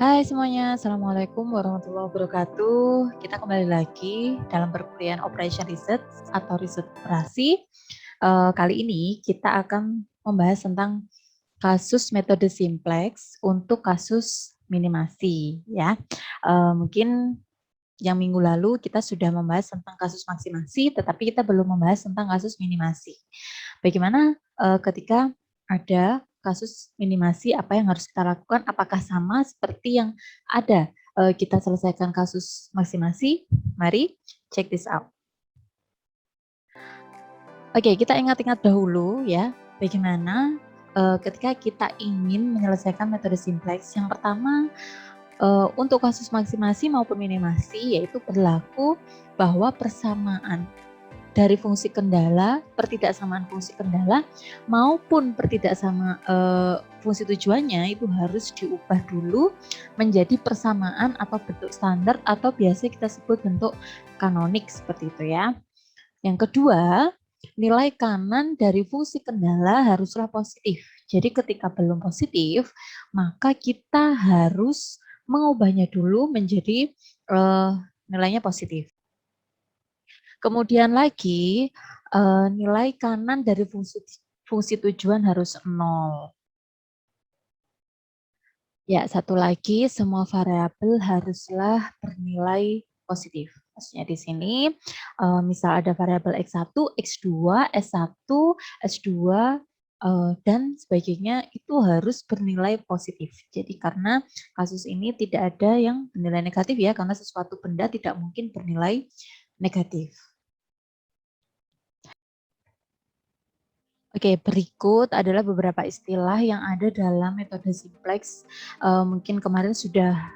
Hai semuanya, Assalamualaikum warahmatullahi wabarakatuh. Kita kembali lagi dalam perkuliahan Operation Research atau riset operasi. Kali ini kita akan membahas tentang kasus metode simplex untuk kasus minimasi. Ya, mungkin yang minggu lalu kita sudah membahas tentang kasus maksimasi, tetapi kita belum membahas tentang kasus minimasi. Bagaimana ketika ada kasus minimasi, apa yang harus kita lakukan? Apakah sama seperti yang ada kita selesaikan kasus maksimasi? Mari check this out. Oke, kita ingat-ingat dahulu ya, bagaimana ketika kita ingin menyelesaikan metode simplex. Yang pertama, untuk kasus maksimasi maupun minimasi, yaitu berlaku bahwa persamaan dari fungsi kendala, pertidaksamaan fungsi kendala maupun pertidaksamaan fungsi tujuannya itu harus diubah dulu menjadi persamaan atau bentuk standar atau biasa kita sebut bentuk kanonik seperti itu ya. Yang kedua, nilai kanan dari fungsi kendala haruslah positif. Jadi ketika belum positif, maka kita harus mengubahnya dulu menjadi nilainya positif. Kemudian lagi nilai kanan dari fungsi tujuan harus 0. Ya, satu lagi semua variabel haruslah bernilai positif. Maksudnya di sini misal ada variabel X1, X2, S1, S2 dan sebagainya itu harus bernilai positif. Jadi karena kasus ini tidak ada yang bernilai negatif ya, karena sesuatu benda tidak mungkin bernilai negatif. Oke, berikut adalah beberapa istilah yang ada dalam metode simplex. Mungkin kemarin sudah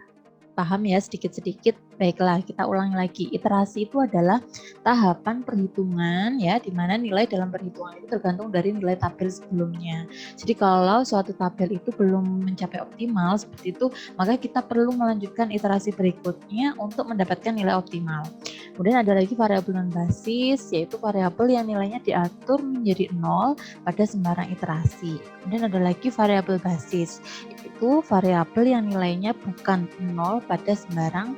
paham ya sedikit-sedikit. Baiklah, kita ulangi lagi. Iterasi itu adalah tahapan perhitungan ya, di mana nilai dalam perhitungan itu tergantung dari nilai tabel sebelumnya. Jadi kalau suatu tabel itu belum mencapai optimal seperti itu, maka kita perlu melanjutkan iterasi berikutnya untuk mendapatkan nilai optimal. Kemudian ada lagi variabel non basis, yaitu variabel yang nilainya diatur menjadi 0 pada sembarang iterasi. Kemudian ada lagi variabel basis, itu variabel yang nilainya bukan 0 pada sembarang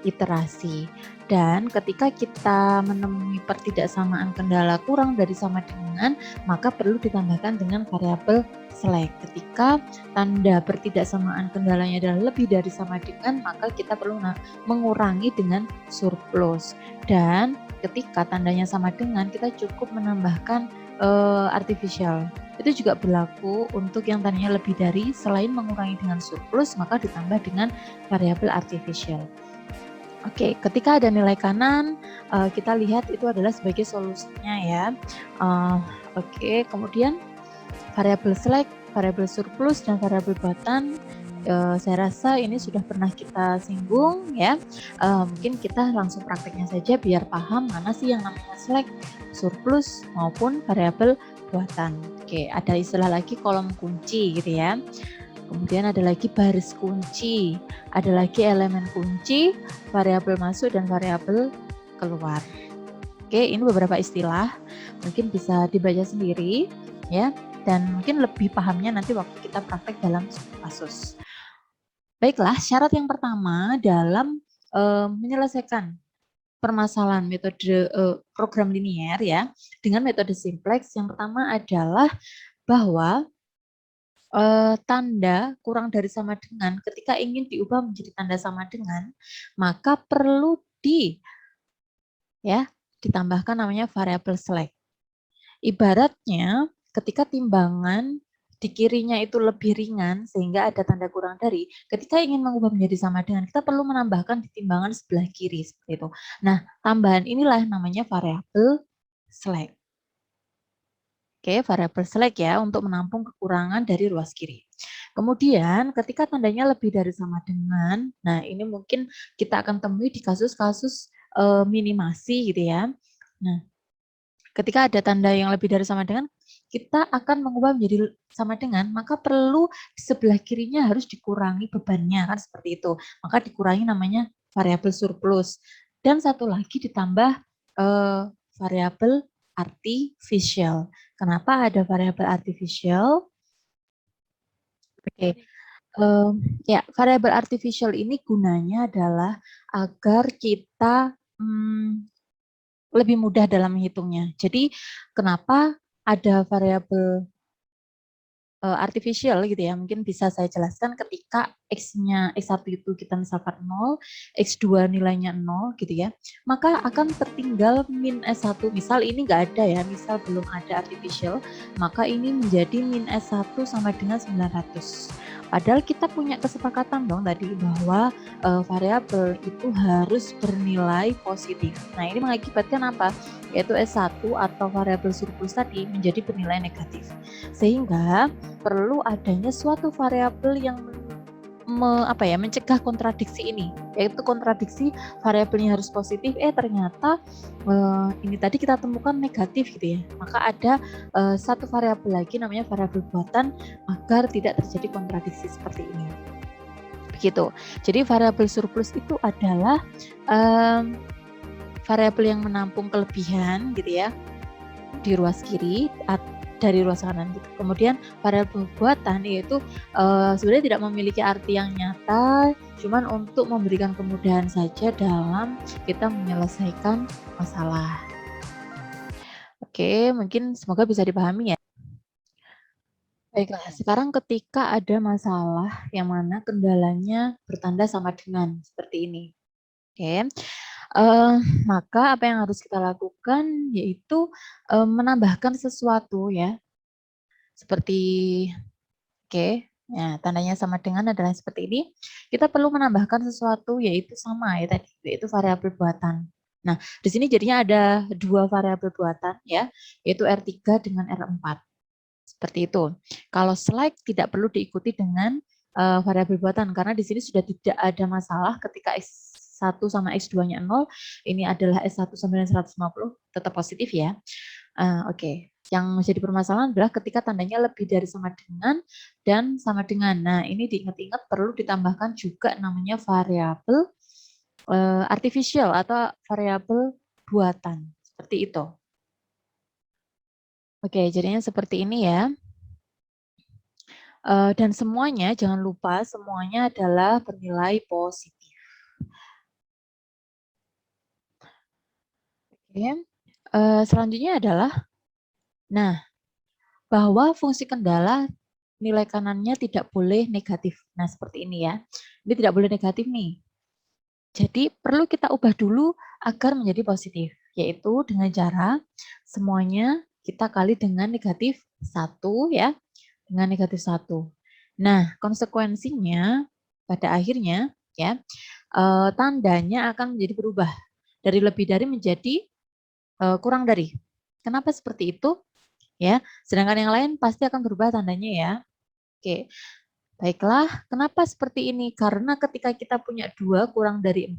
iterasi. Dan ketika kita menemui pertidaksamaan kendala kurang dari sama dengan, maka perlu ditambahkan dengan variabel select. Ketika tanda pertidaksamaan kendalanya adalah lebih dari sama dengan, maka kita perlu mengurangi dengan surplus. Dan ketika tandanya sama dengan, kita cukup menambahkan artificial. Itu juga berlaku untuk yang tadinya lebih dari, selain mengurangi dengan surplus, maka ditambah dengan variabel artificial. Oke, ketika ada nilai kanan, kita lihat itu adalah sebagai solusinya ya. Oke, kemudian variabel select, variabel surplus, dan variabel buatan. Saya rasa ini sudah pernah kita singgung ya. Mungkin kita langsung prakteknya saja biar paham mana sih yang namanya select, surplus, maupun variabel buatan. Oke, ada istilah lagi kolom kunci gitu ya. Kemudian ada lagi baris kunci, ada lagi elemen kunci, variabel masuk dan variabel keluar. Oke, ini beberapa istilah, mungkin bisa dibaca sendiri ya, dan mungkin lebih pahamnya nanti waktu kita praktek dalam kasus. Baiklah, syarat yang pertama dalam menyelesaikan permasalahan metode program linier ya dengan metode simplex, yang pertama adalah bahwa tanda kurang dari sama dengan ketika ingin diubah menjadi tanda sama dengan, maka perlu ditambahkan namanya variabel select. Ibaratnya ketika timbangan di kirinya itu lebih ringan sehingga ada tanda kurang dari, ketika ingin mengubah menjadi sama dengan, kita perlu menambahkan di timbangan sebelah kiri seperti itu. Nah, tambahan inilah namanya variabel select. Oke, variabel select ya untuk menampung kekurangan dari ruas kiri. Kemudian ketika tandanya lebih dari sama dengan, nah ini mungkin kita akan temui di kasus-kasus minimasi gitu ya. Nah, ketika ada tanda yang lebih dari sama dengan, kita akan mengubah menjadi sama dengan, maka perlu di sebelah kirinya harus dikurangi bebannya kan seperti itu. Maka dikurangi namanya variabel surplus. Dan satu lagi ditambah variabel artificial. Kenapa ada variabel artificial? Oke, Ya, variabel artificial ini gunanya adalah agar kita lebih mudah dalam menghitungnya. Jadi, kenapa ada variabel artificial gitu ya, mungkin bisa saya jelaskan ketika X-nya, X1 itu kita misalkan 0, X2 nilainya 0 gitu ya, maka akan tertinggal min S1, misal ini nggak ada ya, misal belum ada artificial, maka ini menjadi min S1 sama dengan 900. Padahal kita punya kesepakatan dong tadi bahwa variabel itu harus bernilai positif. Nah ini mengakibatkan apa? Yaitu S1 atau variabel surplus tadi menjadi bernilai negatif. Sehingga perlu adanya suatu variabel yang mencegah kontradiksi ini, yaitu kontradiksi variabelnya harus positif, ternyata ini tadi kita temukan negatif gitu ya, maka ada satu variabel lagi namanya variabel buatan agar tidak terjadi kontradiksi seperti ini. Begitu. Jadi variabel surplus itu adalah variabel yang menampung kelebihan gitu ya di ruas kiri dari ruas kanan gitu. Kemudian variabel buatan yaitu sebenarnya tidak memiliki arti yang nyata, cuman untuk memberikan kemudahan saja dalam kita menyelesaikan masalah. Oke, mungkin semoga bisa dipahami ya. Baiklah, sekarang ketika ada masalah yang mana kendalanya bertanda sama dengan seperti ini. Oke. Maka apa yang harus kita lakukan yaitu menambahkan sesuatu ya. Seperti ya, tandanya sama dengan adalah seperti ini. Kita perlu menambahkan sesuatu yaitu sama ya tadi, yaitu variabel buatan. Nah, di sini jadinya ada dua variabel buatan ya, yaitu R3 dengan R4. Seperti itu. Kalau slide tidak perlu diikuti dengan variabel buatan karena di sini sudah tidak ada masalah ketika X1 sama X2-nya 0, ini adalah S1 sama dengan 150, tetap positif ya. Oke. Yang menjadi permasalahan adalah ketika tandanya lebih dari sama dengan dan sama dengan. Nah, ini diingat-ingat perlu ditambahkan juga namanya variabel artificial atau variabel buatan. Seperti itu. Oke, jadinya seperti ini ya. Dan semuanya, jangan lupa semuanya adalah bernilai positif. Oke. Selanjutnya adalah, nah, bahwa fungsi kendala nilai kanannya tidak boleh negatif. Nah, seperti ini ya. Ini tidak boleh negatif nih. Jadi perlu kita ubah dulu agar menjadi positif, yaitu dengan cara semuanya kita kali dengan negatif 1 ya, dengan negatif 1. Nah, konsekuensinya pada akhirnya ya, tandanya akan menjadi berubah dari lebih dari menjadi kurang dari. Kenapa seperti itu? Ya, sedangkan yang lain pasti akan berubah tandanya ya. Oke, baiklah. Kenapa seperti ini? Karena ketika kita punya 2 kurang dari 4,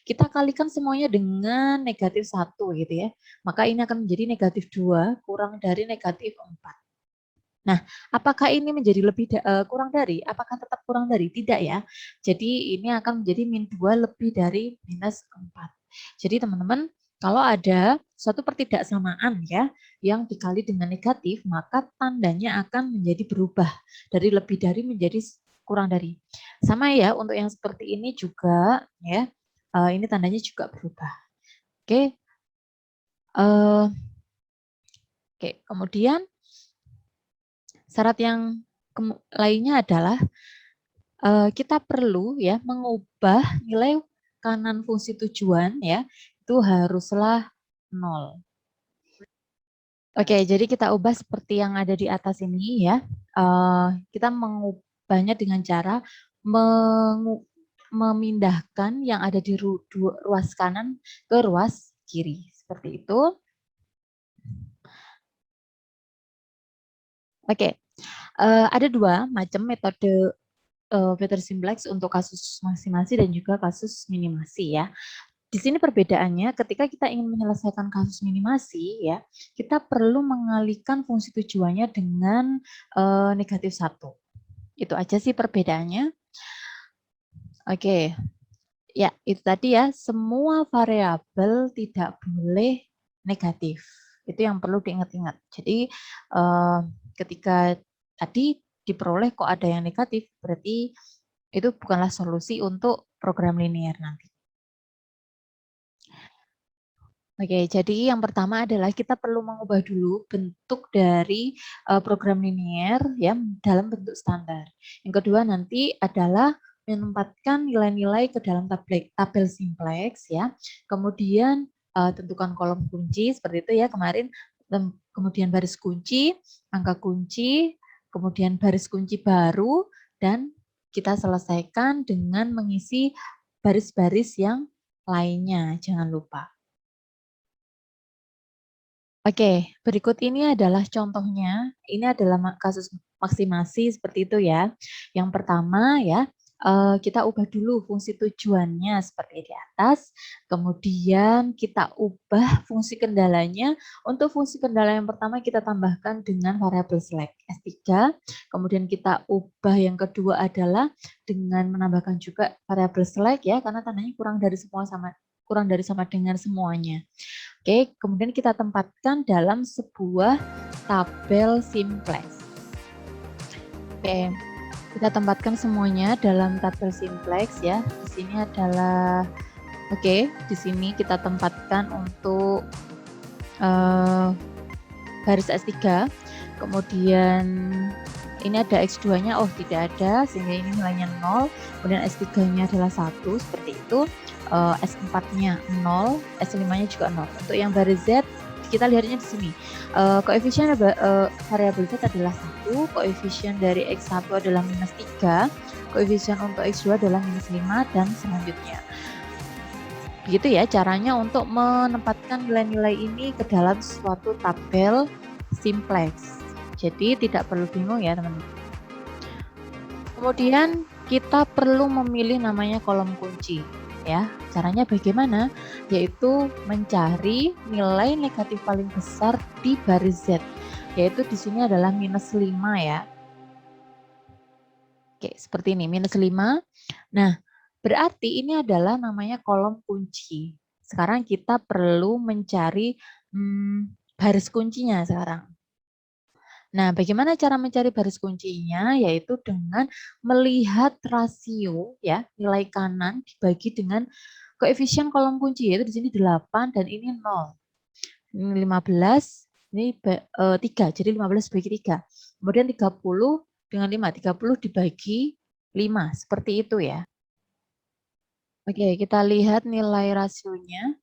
kita kalikan semuanya dengan negatif 1 gitu ya. Maka ini akan menjadi negatif 2 kurang dari negatif 4. Nah, apakah ini menjadi lebih kurang dari? Apakah tetap kurang dari? Tidak ya. Jadi ini akan menjadi min 2 lebih dari minus 4. Jadi teman-teman, kalau ada suatu pertidaksamaan ya yang dikali dengan negatif, maka tandanya akan menjadi berubah dari lebih dari menjadi kurang dari. Sama ya untuk yang seperti ini juga ya. Ini tandanya juga berubah. Oke. Oke, kemudian syarat yang lainnya adalah kita perlu ya mengubah nilai kanan fungsi tujuan ya, itu haruslah 0. Oke, jadi kita ubah seperti yang ada di atas ini ya. Kita mengubahnya dengan cara memindahkan yang ada di ruas kanan ke ruas kiri. Seperti itu. Oke, ada dua macam metode Peter simplex untuk kasus maksimasi dan juga kasus minimasi ya. Di sini perbedaannya ketika kita ingin menyelesaikan kasus minimasi ya, kita perlu mengalihkan fungsi tujuannya dengan negatif 1. Itu aja sih perbedaannya. Oke. Ya, itu tadi ya, semua variabel tidak boleh negatif. Itu yang perlu diingat-ingat. Jadi ketika tadi diperoleh kok ada yang negatif, berarti itu bukanlah solusi untuk program linear nanti. Oke, jadi yang pertama adalah kita perlu mengubah dulu bentuk dari program linear ya dalam bentuk standar. Yang kedua nanti adalah menempatkan nilai-nilai ke dalam tabel simplex ya. Kemudian tentukan kolom kunci seperti itu ya kemarin. Kemudian baris kunci, angka kunci, kemudian baris kunci baru dan kita selesaikan dengan mengisi baris-baris yang lainnya. Jangan lupa. Oke, berikut ini adalah contohnya. Ini adalah kasus maksimasi seperti itu ya. Yang pertama ya, kita ubah dulu fungsi tujuannya seperti di atas. Kemudian kita ubah fungsi kendalanya. Untuk fungsi kendala yang pertama kita tambahkan dengan variabel select S3. Kemudian kita ubah yang kedua adalah dengan menambahkan juga variabel select ya, karena tandanya kurang dari sama dengan semuanya. Oke, kemudian kita tempatkan dalam sebuah tabel simplex. Oke, kita tempatkan semuanya dalam tabel simplex ya. Di sini adalah di sini kita tempatkan untuk baris S3. Kemudian ini ada X2-nya, tidak ada, sehingga ini nilainya 0. Kemudian S3-nya adalah 1, seperti itu. S4-nya 0, S5-nya juga 0. Untuk yang baris Z, kita lihatnya di sini. Koefisien variabel Z adalah 1, koefisien dari X1 adalah -3, koefisien untuk X2 adalah -5, dan selanjutnya. Begitu ya caranya untuk menempatkan nilai-nilai ini ke dalam suatu tabel simplex. Jadi tidak perlu bingung ya teman-teman. Kemudian kita perlu memilih namanya kolom kunci. Ya, caranya bagaimana? Yaitu mencari nilai negatif paling besar di baris Z. Yaitu di sini adalah -5 ya. Oke, seperti ini, -5. Nah, berarti ini adalah namanya kolom kunci. Sekarang kita perlu mencari baris kuncinya sekarang. Nah, bagaimana cara mencari baris kuncinya? Yaitu dengan melihat rasio ya, nilai kanan dibagi dengan koefisien kolom kunci, yaitu di sini 8 dan ini 0. Ini 15, ini 3, jadi 15 bagi 3. Kemudian 30 dengan 5, 30 dibagi 5, seperti itu ya. Oke, kita lihat nilai rasionya.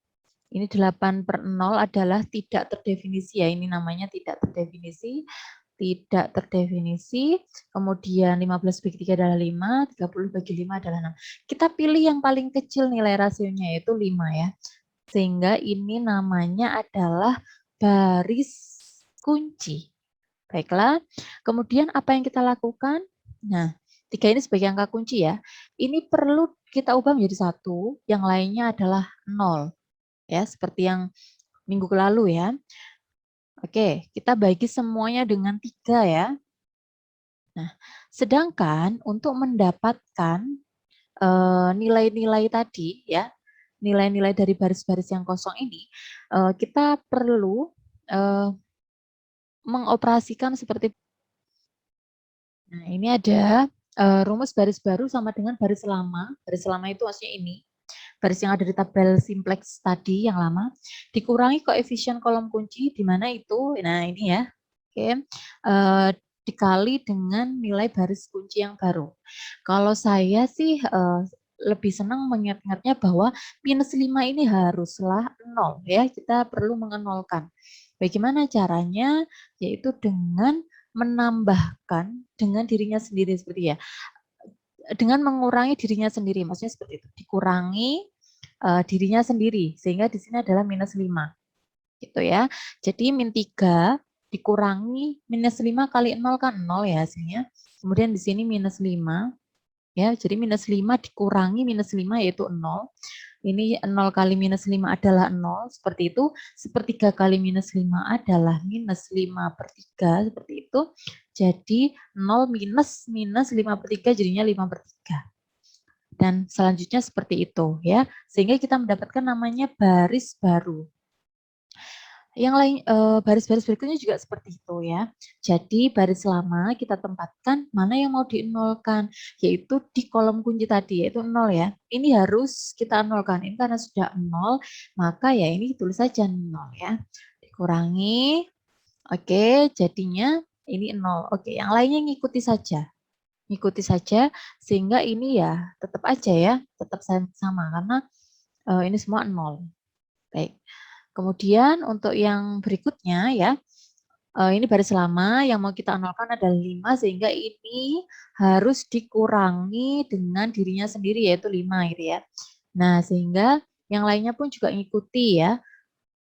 Ini 8/0 adalah tidak terdefinisi ya, ini namanya tidak terdefinisi. Tidak terdefinisi, kemudian 15 bagi 3 adalah 5, 30 bagi 5 adalah 6. Kita pilih yang paling kecil nilai rasionya yaitu 5 ya. Sehingga ini namanya adalah baris kunci. Baiklah, kemudian apa yang kita lakukan? Nah, 3 ini sebagai angka kunci ya. Ini perlu kita ubah menjadi 1, yang lainnya adalah 0. Ya, seperti yang minggu lalu ya. Oke, kita bagi semuanya dengan 3 ya. Nah, sedangkan untuk mendapatkan nilai-nilai tadi ya, nilai-nilai dari baris-baris yang kosong ini, kita perlu mengoperasikan seperti. Nah, ini ada rumus baris baru sama dengan baris lama. Baris lama itu maksudnya ini. Baris yang ada di tabel simplex tadi yang lama, dikurangi koefisien kolom kunci, di mana itu, nah ini ya, dikali dengan nilai baris kunci yang baru. Kalau saya sih lebih senang mengingat-ingatnya bahwa -5 ini haruslah 0 ya, kita perlu mengenolkan. Bagaimana caranya? Yaitu dengan menambahkan dengan dirinya sendiri seperti ya. Dengan mengurangi dirinya sendiri, maksudnya seperti itu. Dikurangi dirinya sendiri, sehingga di sini adalah -5. Gitu ya. Jadi -3 dikurangi -5 kali 0 kan 0 ya hasilnya. Kemudian di sini -5 ya. Jadi -5 dikurangi -5 yaitu 0. Ini 0 kali -5 adalah 0, seperti itu. Sepertiga kali -5 adalah -5/3, seperti itu. Jadi 0 minus 5/3 jadinya 5/3. Dan selanjutnya seperti itu ya. Sehingga kita mendapatkan namanya baris baru. Yang lain, baris-baris berikutnya juga seperti itu ya. Jadi baris lama kita tempatkan mana yang mau dinolkan, yaitu di kolom kunci tadi, yaitu 0 ya. Ini harus kita nolkan. Ini karena sudah 0, maka ya ini tulis saja 0 ya. Dikurangi, oke, jadinya ini 0. Oke, yang lainnya ngikuti saja. Ngikuti saja, sehingga ini ya tetap aja ya, tetap sama, karena ini semua 0. Baik. Kemudian untuk yang berikutnya ya, ini baris lama yang mau kita nolkan adalah 5, sehingga ini harus dikurangi dengan dirinya sendiri yaitu 5 gitu ya. Nah, sehingga yang lainnya pun juga ngikuti ya.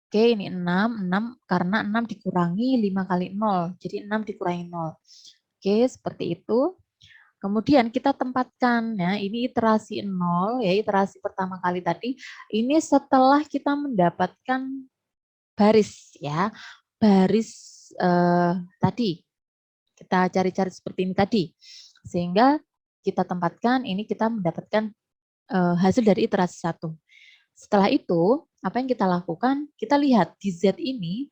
Oke, ini 6 karena 6 dikurangi 5 kali 0, jadi 6 dikurangi 0. Oke, seperti itu. Kemudian kita tempatkan ya, ini iterasi 0 ya, iterasi pertama kali tadi. Ini setelah kita mendapatkan baris ya, baris tadi kita cari-cari seperti ini tadi, sehingga kita tempatkan ini kita mendapatkan hasil dari iterasi 1. Setelah itu apa yang kita lakukan, kita lihat di Z ini,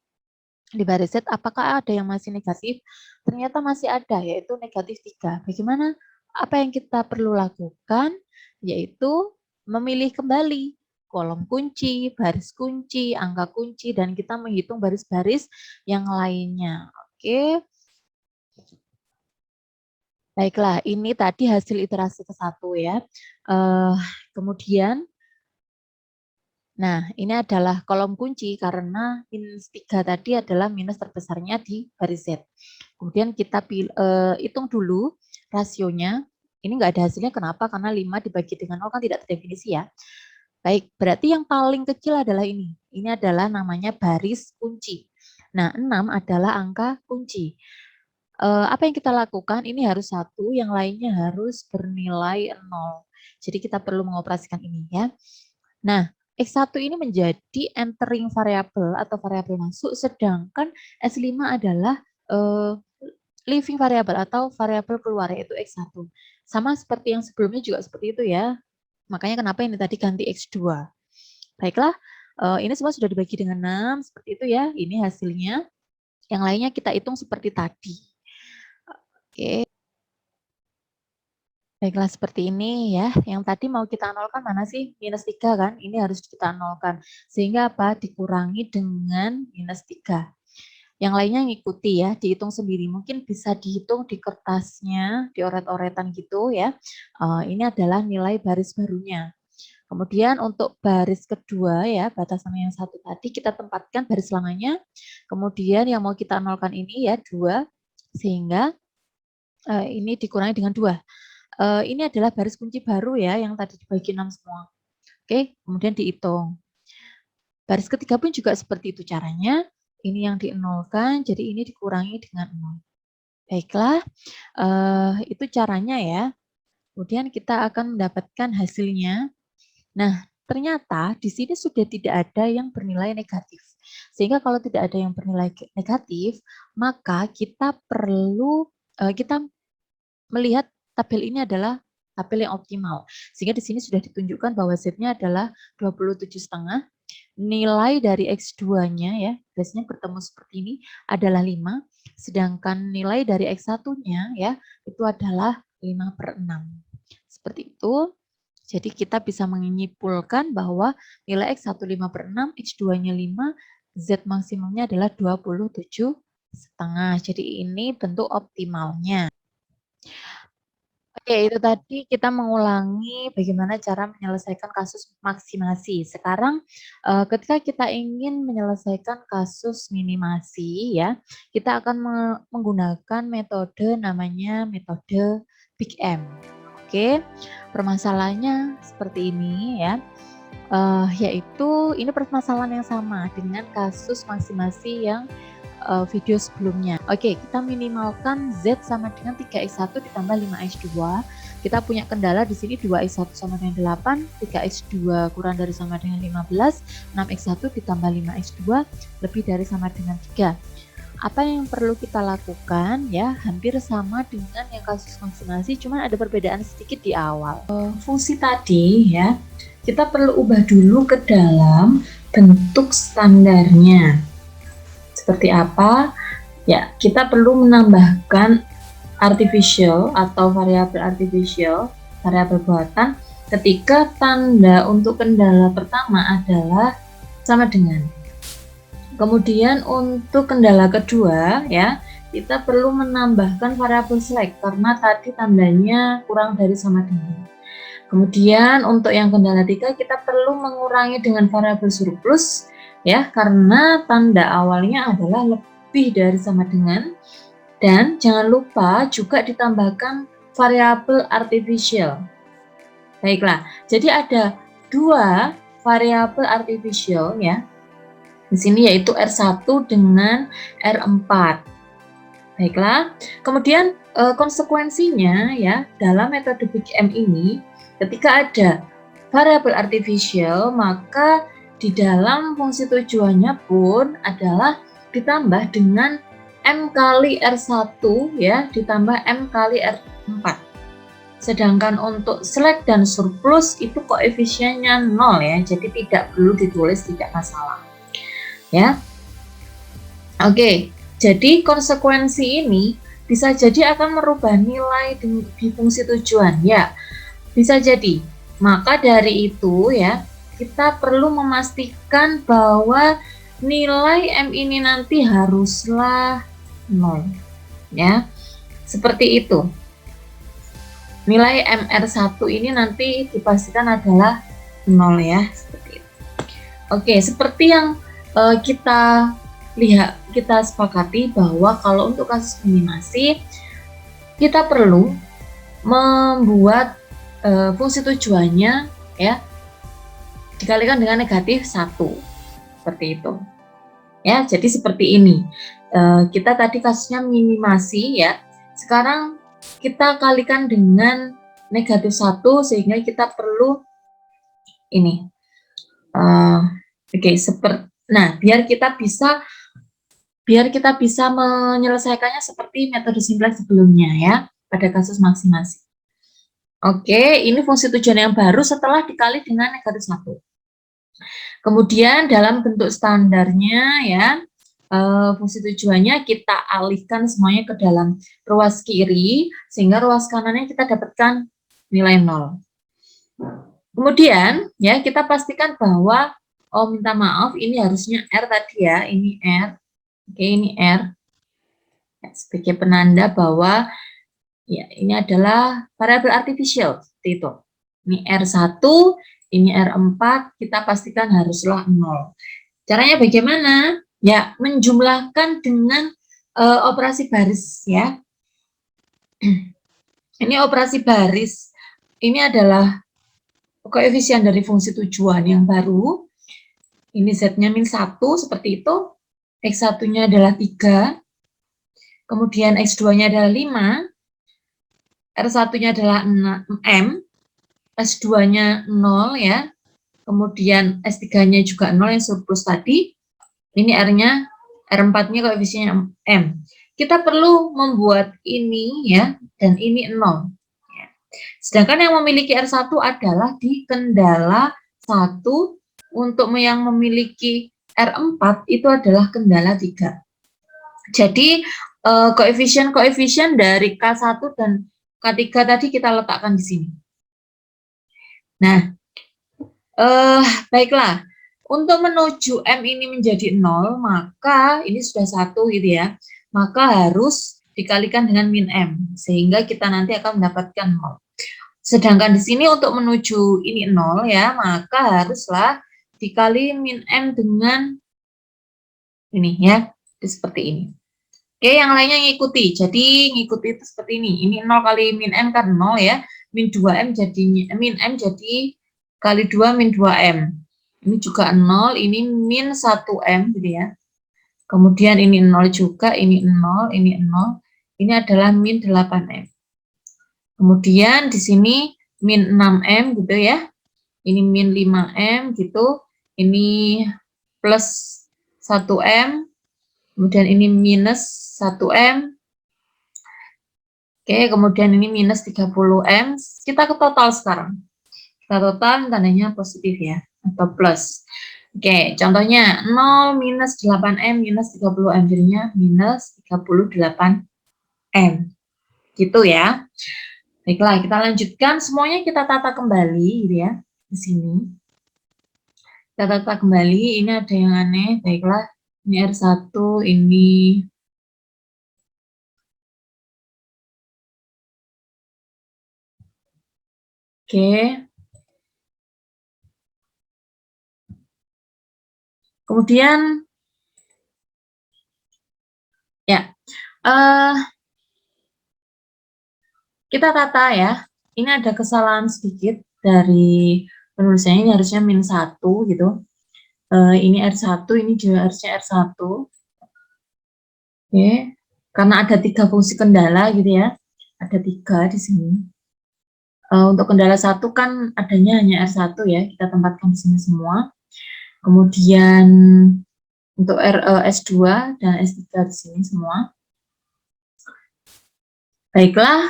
di baris Z apakah ada yang masih negatif. Ternyata masih ada, yaitu negatif 3. Bagaimana? Apa yang kita perlu lakukan, yaitu memilih kembali kolom kunci, baris kunci, angka kunci, dan kita menghitung baris-baris yang lainnya. Oke. Baiklah, ini tadi hasil iterasi ke-1 ya. Kemudian, nah ini adalah kolom kunci karena minus 3 tadi adalah minus terbesarnya di baris Z. Kemudian kita hitung dulu rasionya. Ini enggak ada hasilnya, kenapa? Karena 5 dibagi dengan 0 kan tidak terdefinisi ya. Baik, berarti yang paling kecil adalah ini. Ini adalah namanya baris kunci. Nah, 6 adalah angka kunci. Apa yang kita lakukan? Ini harus 1, yang lainnya harus bernilai 0. Jadi kita perlu mengoperasikan ini ya. Nah, X1 ini menjadi entering variable atau variabel masuk, sedangkan S5 adalah leaving variable atau variabel keluar, yaitu X1. Sama seperti yang sebelumnya juga seperti itu ya. Makanya kenapa ini tadi ganti X2. Baiklah, ini semua sudah dibagi dengan 6, seperti itu ya. Ini hasilnya. Yang lainnya kita hitung seperti tadi. Oke. Baiklah, seperti ini ya. Yang tadi mau kita nolkan mana sih? Minus 3 kan? Ini harus kita nolkan. Sehingga apa? Dikurangi dengan minus 3. Yang lainnya ngikuti ya, dihitung sendiri. Mungkin bisa dihitung di kertasnya, dioret-oretan gitu ya. Ini adalah nilai baris barunya. Kemudian untuk baris kedua ya, batasan yang 1 tadi kita tempatkan baris lamanya. Kemudian yang mau kita nolkan ini ya 2, sehingga ini dikurangi dengan 2. Ini adalah baris kunci baru ya, yang tadi dibagi 6 semua. Oke, kemudian dihitung. Baris ketiga pun juga seperti itu caranya. Ini yang di-nolkan, jadi ini dikurangi dengan 0. Baiklah, itu caranya ya. Kemudian kita akan mendapatkan hasilnya. Nah, ternyata di sini sudah tidak ada yang bernilai negatif. Sehingga kalau tidak ada yang bernilai negatif, maka kita perlu, kita melihat tabel ini adalah tabel yang optimal. Sehingga di sini sudah ditunjukkan bahwa Z-nya adalah 27,5. Nilai dari X2-nya ya, biasanya bertemu seperti ini adalah 5. Sedangkan nilai dari X1-nya ya, itu adalah 5/6. Seperti itu. Jadi kita bisa menyimpulkan bahwa nilai X1 5/6, X2-nya 5, Z maksimumnya adalah 27,5. Jadi ini bentuk optimalnya. Oke, itu tadi kita mengulangi bagaimana cara menyelesaikan kasus maksimasi. Sekarang ketika kita ingin menyelesaikan kasus minimasi ya, kita akan menggunakan metode namanya metode Big M. Oke, permasalahannya seperti ini ya, yaitu ini permasalahan yang sama dengan kasus maksimasi yang video sebelumnya. Oke, kita minimalkan Z sama dengan 3x1 ditambah 5x2. Kita punya kendala di sini 2x1 sama dengan 8, 3x2 kurang dari sama dengan 15, 6x1 ditambah 5x2 lebih dari sama dengan 3. Apa yang perlu kita lakukan ya, hampir sama dengan yang kasus maksimasi, cuman ada perbedaan sedikit di awal. Fungsi tadi ya, kita perlu ubah dulu ke dalam bentuk standarnya. Seperti apa? Ya, kita perlu menambahkan artificial atau variabel artificial, variabel buatan, ketika tanda untuk kendala pertama adalah sama dengan. Kemudian untuk kendala kedua ya, kita perlu menambahkan variabel select karena tadi tandanya kurang dari sama dengan. Kemudian untuk yang kendala 3 kita perlu mengurangi dengan variabel surplus ya, karena tanda awalnya adalah lebih dari sama dengan. Dan jangan lupa juga ditambahkan variabel artificial. Baiklah, jadi ada 2 variabel artificial ya di sini, yaitu R1 dengan R4. Baiklah, kemudian konsekuensinya ya dalam metode Big M ini, ketika ada variabel artificial, maka di dalam fungsi tujuannya pun adalah ditambah dengan M kali R1 ya, ditambah M kali R4. Sedangkan untuk select dan surplus itu koefisiennya 0 ya, jadi tidak perlu ditulis, tidak masalah. Ya. Oke, jadi konsekuensi ini bisa jadi akan merubah nilai di fungsi tujuan ya. Bisa jadi. Maka dari itu ya, kita perlu memastikan bahwa nilai M ini nanti haruslah 0 ya. Seperti itu. Nilai MR1 ini nanti dipastikan adalah 0 ya, seperti itu. Oke, seperti yang kita lihat, kita sepakati bahwa kalau untuk kasus minimasi kita perlu membuat fungsi tujuannya ya dikalikan dengan negatif 1 seperti itu ya. Jadi seperti ini, kita tadi kasusnya minimasi ya, sekarang kita kalikan dengan negatif 1 sehingga kita perlu ini oke, seperti. Nah, biar kita bisa menyelesaikannya seperti metode simplex sebelumnya ya, pada kasus maksimasi. Oke, ini fungsi tujuan yang baru setelah dikali dengan negatif 1. Kemudian dalam bentuk standarnya ya, fungsi tujuannya kita alihkan semuanya ke dalam ruas kiri, sehingga ruas kanannya kita dapatkan nilai 0. Kemudian ya, kita pastikan bahwa minta maaf, ini harusnya R tadi ya, ini R. Oke, ini R. Ya, sebagai penanda bahwa ya ini adalah variabel artificial, seperti itu. Ini R1, ini R4, kita pastikan haruslah 0. Caranya bagaimana? Ya, menjumlahkan dengan operasi baris ya. Ini operasi baris. Ini adalah koefisien dari fungsi tujuan yang baru. Ini Z-nya min 1, seperti itu. X1-nya adalah 3. Kemudian X2-nya adalah 5. R1-nya adalah 6M. S2-nya 0 ya. Kemudian S3-nya juga 0 yang surplus tadi. Ini R-nya, R4-nya koefisiennya M. Kita perlu membuat ini ya, dan ini 0. Sedangkan yang memiliki R1 adalah di kendala 1. Untuk yang memiliki R4 itu adalah kendala 3. Jadi koefisien-koefisien dari K1 dan K3 tadi kita letakkan di sini. Nah, baiklah. Untuk menuju M ini menjadi 0, maka ini sudah 1 gitu ya. Maka harus dikalikan dengan min M, sehingga kita nanti akan mendapatkan 0. Sedangkan di sini untuk menuju ini 0 ya, maka haruslah dikali min M dengan ini ya, seperti ini. Oke, yang lainnya ngikuti. Jadi ngikuti itu seperti ini. Ini 0 kali min M kan 0 ya. Min 2M jadinya, min M jadi kali 2 min 2M. Ini juga 0, ini min 1M gitu ya. Kemudian ini 0 juga, ini 0, ini 0. Ini adalah min 8M. Kemudian di sini min 6M gitu ya. Ini min 5M gitu. Ini plus 1M. Kemudian ini minus 1M. Oke, kemudian ini minus 30M. Kita ke total sekarang. Kita total tandanya positif ya, atau plus. Oke, contohnya 0 minus 8M minus 30M, jadinya minus 38M. Gitu ya. Baiklah, kita lanjutkan. Semuanya kita tata kembali gitu ya. Di sini. Kita tata kembali, ini ada yang aneh. Baiklah, ini R1, ini oke. Kemudian ya, kita tata ya. Ini ada kesalahan sedikit dari penulisannya, ini harusnya -1 gitu. Ini R1, ini juga harusnya R1. Oke, karena ada 3 fungsi kendala gitu ya. Ada 3 di sini. Untuk kendala 1 kan adanya hanya R1 ya, kita tempatkan di sini semua. Kemudian untuk S2 dan S3 di sini semua. Baiklah,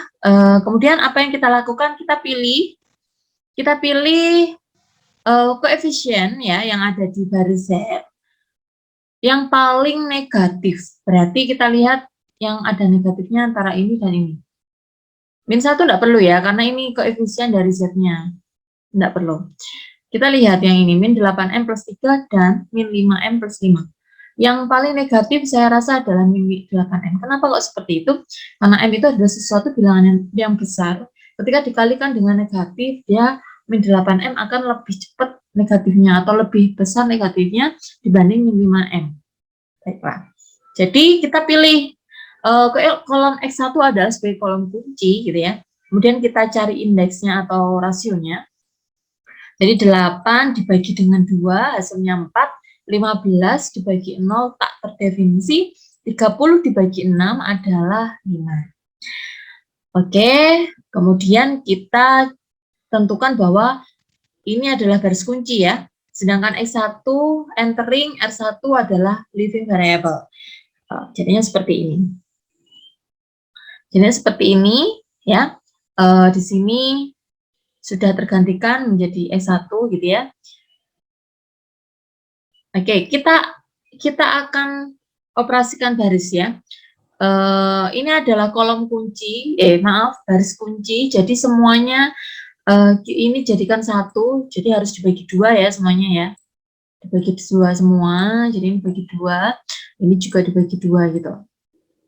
kemudian apa yang kita lakukan? Kita pilih koefisien ya yang ada di baris Z yang paling negatif. Berarti kita lihat yang ada negatifnya antara ini dan ini. -1 enggak perlu ya, karena ini koefisien dari Z-nya. Enggak perlu. Kita lihat yang ini, -8M plus 3 dan -5M plus 5. Yang paling negatif saya rasa adalah -8M. Kenapa kok seperti itu? Karena M itu adalah sesuatu bilangan yang besar. Ketika dikalikan dengan negatif, dia -8M akan lebih cepat negatifnya atau lebih besar negatifnya dibanding -5M. Baiklah. Jadi kita pilih kolom X1 adalah sebagai kolom kunci gitu ya. Kemudian kita cari indeksnya atau rasionya. Jadi 8 dibagi dengan 2 hasilnya 4, 15 dibagi 0 tak terdefinisi, 30 dibagi 6 adalah 5. Oke, kemudian kita tentukan bahwa ini adalah garis kunci ya. Sedangkan X1 entering, R1 adalah living variable. Jadinya seperti ini. Jadinya seperti ini ya. Di sini sudah tergantikan menjadi S1 gitu ya. Oke, kita akan operasikan baris ya. Ini adalah kolom kunci, baris kunci. Jadi semuanya ini jadikan 1, jadi harus dibagi 2 ya semuanya ya. Dibagi 2 semua, jadi ini dibagi 2, ini juga dibagi 2 gitu.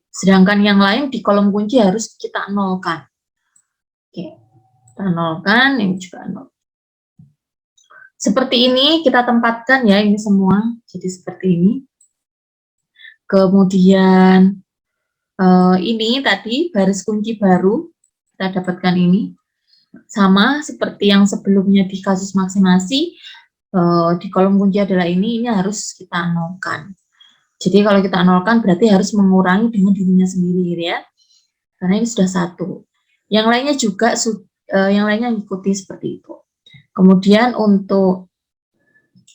Sedangkan yang lain di kolom kunci harus kita nolkan. Oke, kita nolkan, ini juga nol. Seperti ini kita tempatkan ya ini semua, jadi seperti ini. Kemudian ini tadi baris kunci baru, kita dapatkan ini. Sama seperti yang sebelumnya di kasus maksimasi, di kolom kunci adalah ini harus kita nolkan. Jadi kalau kita nolkan berarti harus mengurangi dengan dirinya sendiri ya, karena ini sudah 1. Yang lainnya juga, yang lainnya mengikuti seperti itu. Kemudian untuk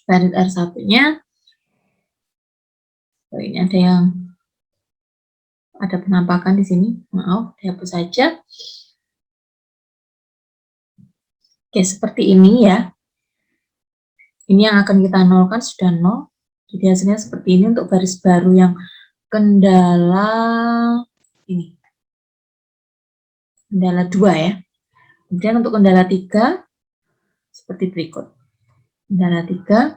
baris R1-nya, ini ada penampakan di sini, maaf, dihapus saja. Oke, seperti ini ya. Ini yang akan kita nolkan sudah 0. Jadi hasilnya seperti ini untuk baris baru yang kendala ini. Kendala 2 ya. Kemudian untuk kendala 3 seperti berikut. Kendala 3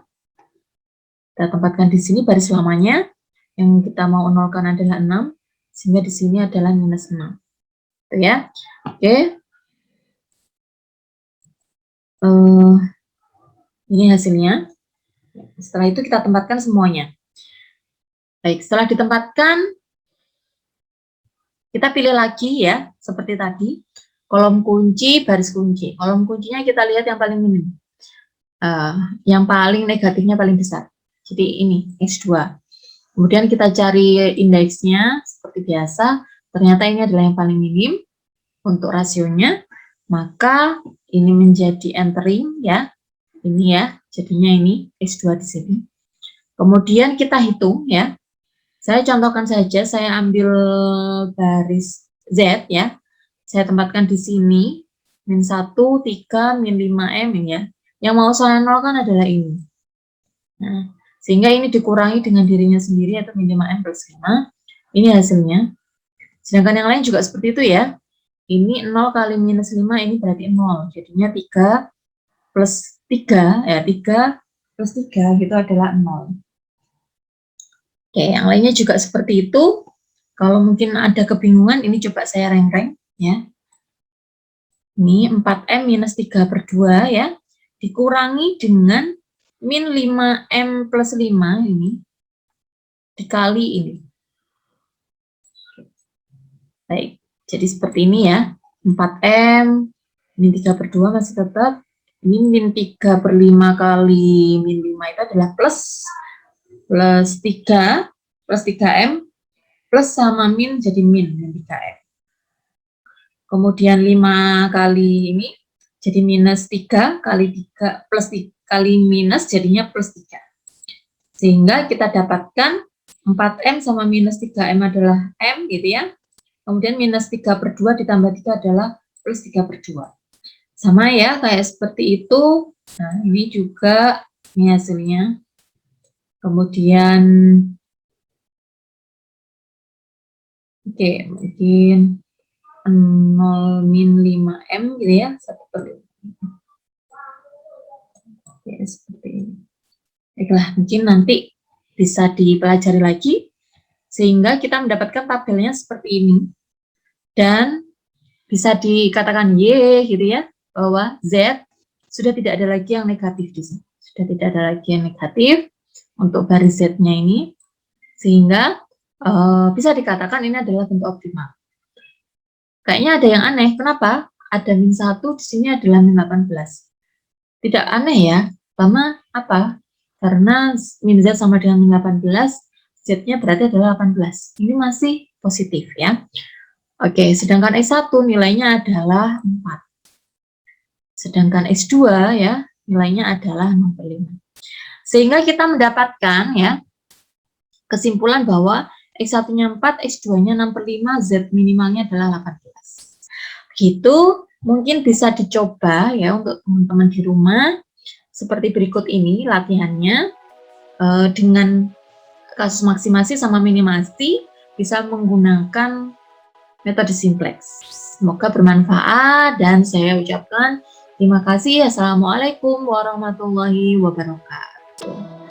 kita tempatkan di sini baris lamanya. Yang kita mau nolkan adalah 6, sehingga di sini adalah -6. Itu ya. Oke. Ini hasilnya. Setelah itu kita tempatkan semuanya. Baik, setelah ditempatkan, kita pilih lagi ya, seperti tadi. Kolom kunci, baris kunci. Kolom kuncinya kita lihat yang paling minim. Yang paling negatifnya paling besar. Jadi ini, X2. Kemudian kita cari indeksnya, seperti biasa. Ternyata ini adalah yang paling minim untuk rasionya. Maka ini menjadi entering ya. Ini ya, jadinya ini X2 di sini. Kemudian kita hitung ya. Saya contohkan saja, saya ambil baris Z ya. Saya tempatkan di sini, -1, 3, -5M ini ya. Yang mau saya nolkan adalah ini. Nah, sehingga ini dikurangi dengan dirinya sendiri atau min 5M plus 5. Ini hasilnya. Sedangkan yang lain juga seperti itu ya. Ini 0 kali minus 5, ini berarti 0. Jadinya 3 plus 3, ya 3 plus 3 gitu adalah 0. Oke, yang lainnya juga seperti itu. Kalau mungkin ada kebingungan, ini coba saya reng-reng ya. Ini 4M minus 3 per 2 ya. Dikurangi dengan min 5M plus 5 ini. Dikali ini. Baik, jadi seperti ini ya. 4M, min 3 per 2 masih tetap. Ini min 3 per 5 kali min 5 itu adalah plus 3, plus 3M, plus sama min jadi min 3M. Kemudian 5 kali ini, jadi minus 3 kali 3, plus 3 kali minus jadinya plus 3. Sehingga kita dapatkan 4M sama minus 3M adalah M gitu ya. Kemudian minus 3 per 2 ditambah 3 adalah plus 3 per 2. Sama ya, kayak seperti itu. Nah, ini juga ini hasilnya. Kemudian, oke, mungkin 0 min 5M gitu ya. 1 per 5. Oke, seperti ini. Baiklah, mungkin nanti bisa dipelajari lagi. Sehingga kita mendapatkan tabelnya seperti ini. Dan bisa dikatakan Y gitu ya, bahwa Z sudah tidak ada lagi yang negatif di sini. Sudah tidak ada lagi yang negatif untuk baris Z-nya ini. Sehingga bisa dikatakan ini adalah bentuk optimal. Kayaknya ada yang aneh. Kenapa? Ada min 1, di sini adalah min 18. Tidak aneh ya. Pertama, apa? Karena min Z sama dengan min 18, Z-nya berarti adalah 18. Ini masih positif ya. Oke, sedangkan S1 nilainya adalah 4. Sedangkan S2 ya, nilainya adalah 65. Sehingga kita mendapatkan ya, kesimpulan bahwa X1-nya 4, S2-nya 6/5, Z minimalnya adalah 18. Begitu, mungkin bisa dicoba ya untuk teman-teman di rumah. Seperti berikut ini latihannya, dengan kasus maksimasi sama minimasi bisa menggunakan metode simplex. Semoga bermanfaat dan saya ucapkan terima kasih. Assalamualaikum warahmatullahi wabarakatuh.